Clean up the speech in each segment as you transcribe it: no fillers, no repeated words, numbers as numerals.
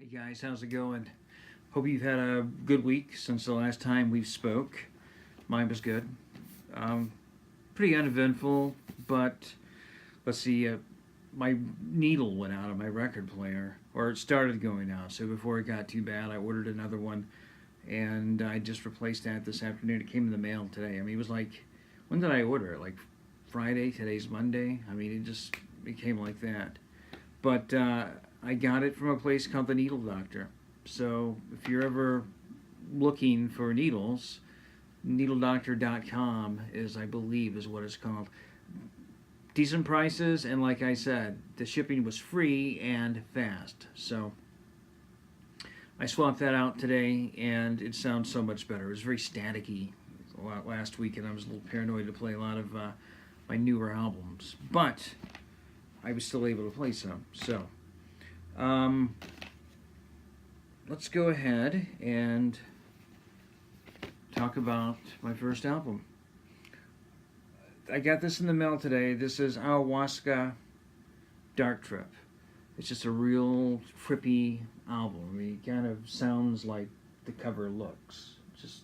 Hey guys, how's it going? Hope you've had a good week since the last time we spoke. Mine was good. Um, Pretty uneventful, but let's see. My needle went out of my record player, or it started going out. So before it got too bad, I ordered another one, and I just replaced that this afternoon. It came in the mail today. I mean, it was like, when did I order it? Like Friday. Today's Monday. I mean, it just became like that. But I got it from a place called the Needle Doctor. So if you're ever looking for needles, needledoctor.com is, I believe, is what it's called. Decent prices, and like I said, the shipping was free and fast. So I swapped that out today, and it sounds so much better. It was very staticky a lot last week, and I was a little paranoid to play a lot of my newer albums. But I was still able to play some. So um, let's go ahead and talk about my first album. I got this in the mail today. This is Ayahuasca Dark Trip. It's just a real trippy album. I mean, it kind of sounds like the cover looks. Just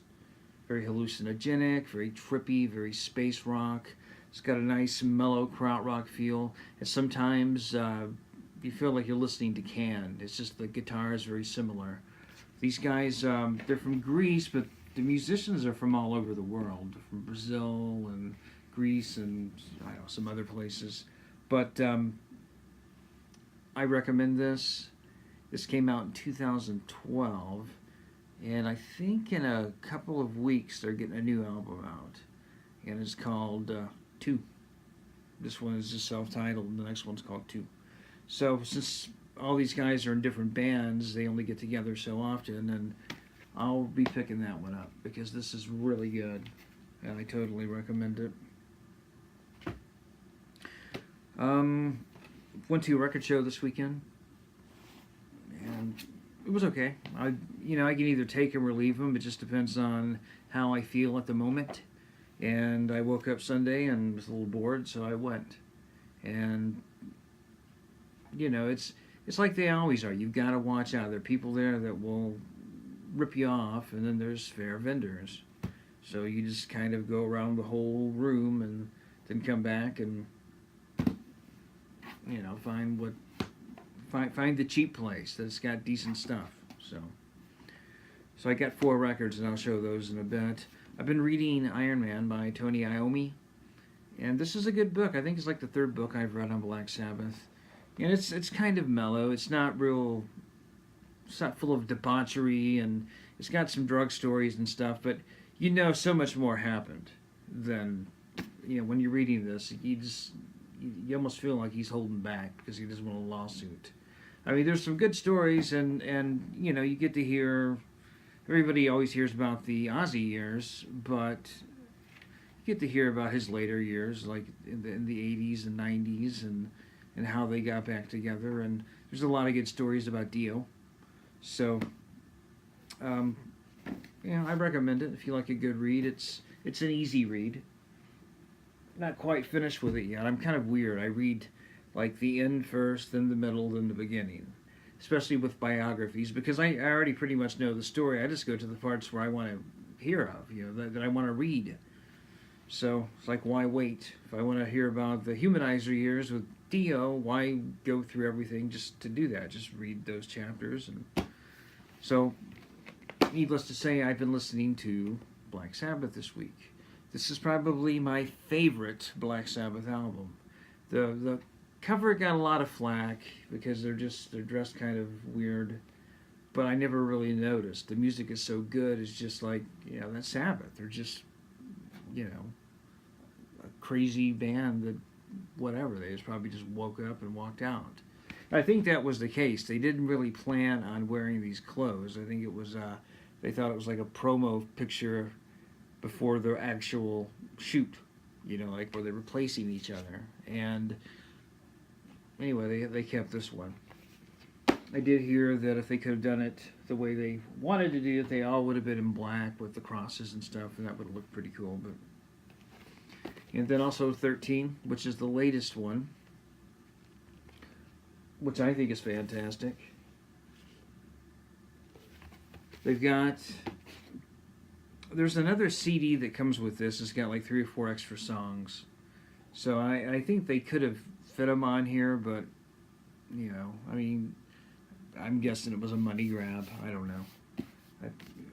very hallucinogenic, very trippy, very space rock. It's got a nice mellow krautrock feel, and sometimes you feel like you're listening to Canned. It's just the guitar is very similar. These guys, they're from Greece, but the musicians are from all over the world, from Brazil and Greece and I don't know, some other places. But I recommend this. This came out in 2012, and I think in a couple of weeks they're getting a new album out, and it's called Two. This one is just self-titled, and the next one's called Two. So since all these guys are in different bands, they only get together so often, and I'll be picking that one up because this is really good, and I totally recommend it. Went to a record show this weekend, and it was okay. I can either take them or leave them. It just depends on how I feel at the moment. And I woke up Sunday and was a little bored, so I went. And it's like they always are. You've got to watch out. There are people there that will rip you off, and then there's fair vendors. So you just kind of go around the whole room and then come back and find the cheap place that's got decent stuff. So I got 4 records, and I'll show those in a bit. I've been reading Iron Man by Tony Iommi, and this is a good book. I think it's like the 3rd book I've read on Black Sabbath, and it's kind of mellow. It's not full of debauchery, and it's got some drug stories and stuff, but so much more happened than when you're reading this. You almost feel like he's holding back because he doesn't want a lawsuit. I mean, there's some good stories, and you get to hear. Everybody always hears about the Ozzy years, but you get to hear about his later years, like in the 80s and 90s, and how they got back together. And there's a lot of good stories about Dio. So, I recommend it if you like a good read. It's an easy read. Not quite finished with it yet. I'm kind of weird. I read like the end first, then the middle, then the beginning. Especially with biographies, because I already pretty much know the story. I just go to the parts where I want to hear of, that I want to read. So it's like, why wait? If I want to hear about the Humanizer years with Dio, why go through everything just to do that? Just read those chapters. And so, needless to say, I've been listening to Black Sabbath this week. This is probably my favorite Black Sabbath album. The cover got a lot of flack because they're dressed kind of weird, but I never really noticed. The music is so good. It's just like, that's Sabbath. They're just, a crazy band that whatever. They just probably just woke up and walked out. I think that was the case. They didn't really plan on wearing these clothes. I think it was they thought it was like a promo picture before their actual shoot, like where they're replacing each other. And anyway, they kept this one. I did hear that if they could have done it the way they wanted to do it, they all would have been in black with the crosses and stuff, and that would have looked pretty cool. And then also 13, which is the latest one, which I think is fantastic. They've got, there's another CD that comes with this. It's got like 3 or 4 extra songs. So I think they could have fit them on here, but, you know, I mean, I'm guessing it was a money grab. I don't know.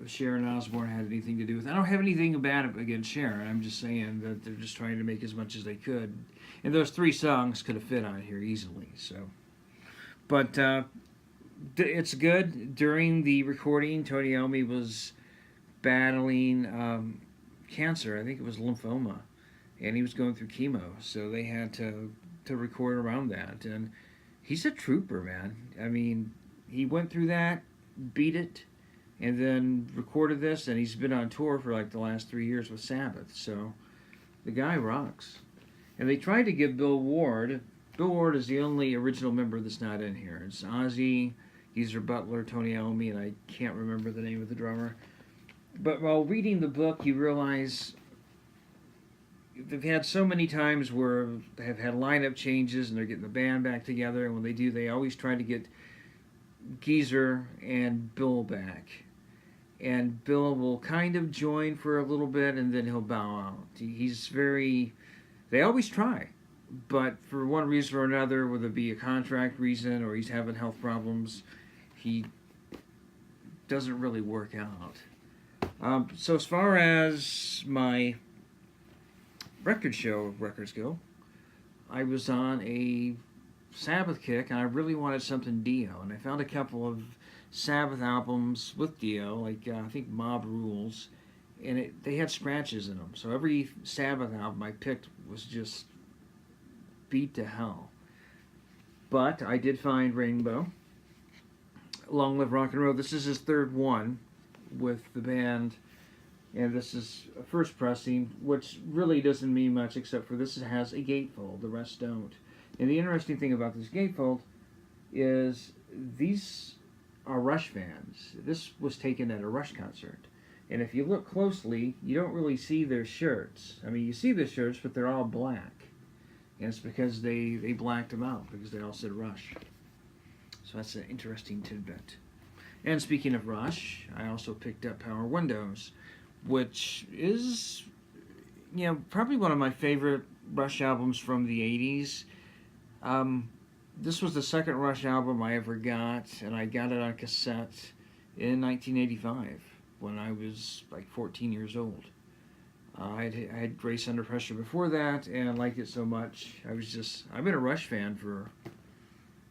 Sharon Osbourne had anything to do with it. I don't have anything bad against Sharon. I'm just saying that they're just trying to make as much as they could. And those 3 songs could have fit on here easily. So, but it's good. During the recording, Tony Iommi was battling cancer. I think it was lymphoma. And he was going through chemo. So they had to record around that. And he's a trooper, man. I mean, he went through that, beat it, and then recorded this, and he's been on tour for like the last 3 years with Sabbath. So the guy rocks. And they tried to give Bill Ward. Bill Ward is the only original member that's not in here. It's Ozzy, Geezer Butler, Tony Iommi, and I can't remember the name of the drummer. But while reading the book, you realize they've had so many times where they have had lineup changes and they're getting the band back together, and when they do, they always try to get Geezer and Bill back. And Bill will kind of join for a little bit and then he'll bow out. He's very, they always try, but for one reason or another, whether it be a contract reason or he's having health problems, he doesn't really work out. So as far as my record show records go, I was on a Sabbath kick, and I really wanted something Dio, and I found a couple of Sabbath albums with Dio, like I think Mob Rules, and they had scratches in them. So every Sabbath album I picked was just beat to hell. But I did find Rainbow, Long Live Rock and Roll. This is his 3rd one with the band, and this is a first pressing, which really doesn't mean much except for this has a gatefold. The rest don't. And the interesting thing about this gatefold is these are Rush fans. This was taken at a Rush concert. And if you look closely, you don't really see their shirts. I mean, you see the shirts, but they're all black. And it's because they blacked them out, because they all said Rush. So that's an interesting tidbit. And speaking of Rush, I also picked up Power Windows, which is, you know, probably one of my favorite Rush albums from the 80s. This was the second Rush album I ever got, and I got it on cassette in 1985 when I was like 14 years old. I had Grace Under Pressure before that, and I liked it so much. I've been a Rush fan for,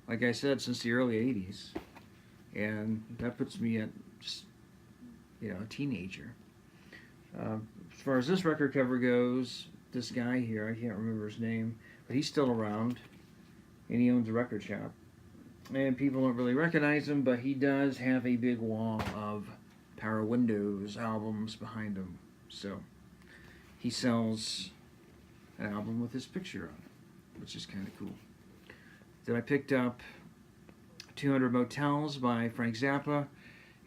like I said, since the early 80s. And that puts me at just, you know, a teenager. As far as this record cover goes, this guy here, I can't remember his name, but he's still around. And he owns a record shop. And people don't really recognize him, but he does have a big wall of Power Windows albums behind him. So he sells an album with his picture on it, which is kind of cool. Then I picked up 200 Motels by Frank Zappa.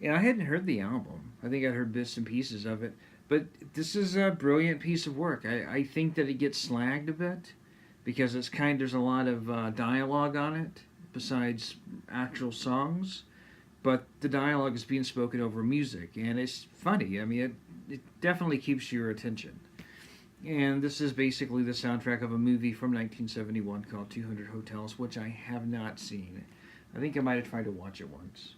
And I hadn't heard the album. I think I'd heard bits and pieces of it. But this is a brilliant piece of work. I think that it gets slagged a bit, because there's a lot of dialogue on it besides actual songs, but the dialogue is being spoken over music, and it's funny. I mean, it definitely keeps your attention. And this is basically the soundtrack of a movie from 1971 called 200 Hotels, which I have not seen. I think I might have tried to watch it once.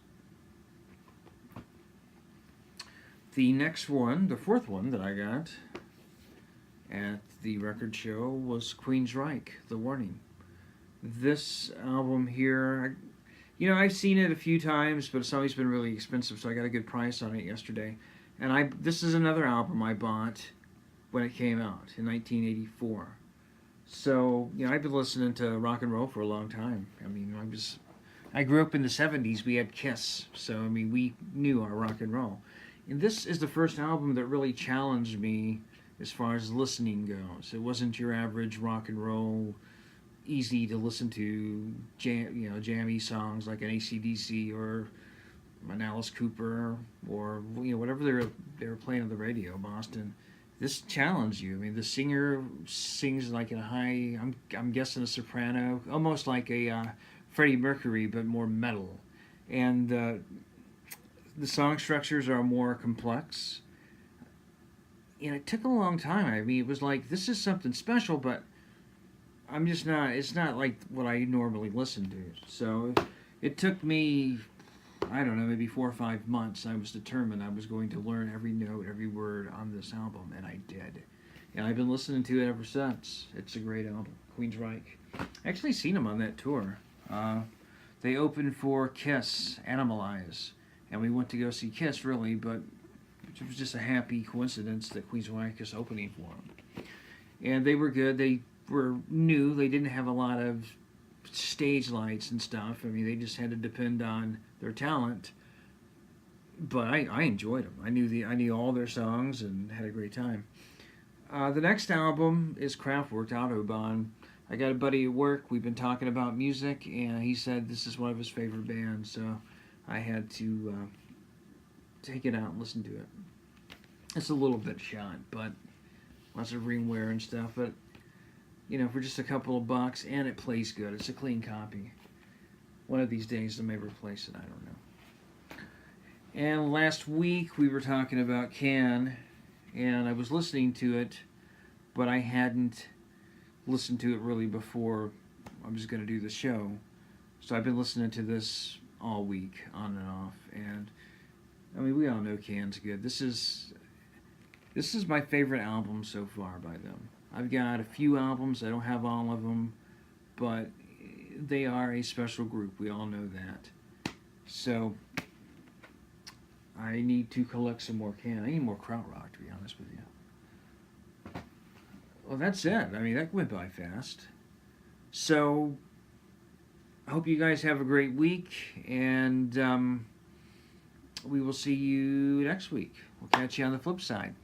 The next one, the 4th one that I got at the record show, was Queensryche, The Warning. This album here, you know, I've seen it a few times, but it's always been really expensive, so I got a good price on it yesterday. And this is another album I bought when it came out in 1984. So, you know, I've been listening to rock and roll for a long time. I mean, I grew up in the 70s. We had Kiss, so, I mean, we knew our rock and roll. And this is the first album that really challenged me as far as listening goes. It wasn't your average rock and roll, easy to listen to, jammy songs like an AC/DC or an Alice Cooper or, you know, whatever they were playing on the radio, Boston. This challenged you. I mean, the singer sings like in a high, I'm guessing a soprano, almost like a Freddie Mercury, but more metal. And the song structures are more complex. And it took a long time. I mean, it was like, this is something special, but I'm just not, it's not like what I normally listen to. So it took me, I don't know, maybe 4 or 5 months. I was determined I was going to learn every note, every word on this album, and I did. And I've been listening to it ever since. It's a great album, Queensryche. I actually seen them on that tour. They opened for Kiss, Animalize, and we went to go see Kiss, really, but it was just a happy coincidence that Queensryche is opening for them. And they were good. They were new. They didn't have a lot of stage lights and stuff. I mean, they just had to depend on their talent. But I enjoyed them. I knew all their songs and had a great time. The next album is Kraftwerk, Autobahn. I got a buddy at work. We've been talking about music, and he said this is one of his favorite bands. So I had to take it out and listen to it. It's a little bit shot, but lots of ring wear and stuff. But you know, for just a couple of bucks, and it plays good. It's a clean copy. One of these days, I may replace it. I don't know. And last week we were talking about Can, and I was listening to it, but I hadn't listened to it really before I was going to do the show. So I've been listening to this all week, on and off, and I mean, we all know Can's good. This is my favorite album so far by them. I've got a few albums. I don't have all of them, but they are a special group. We all know that. So I need to collect some more Can. I need more Krautrock, to be honest with you. Well, that's it. I mean, that went by fast. So I hope you guys have a great week, and we will see you next week. We'll catch you on the flip side.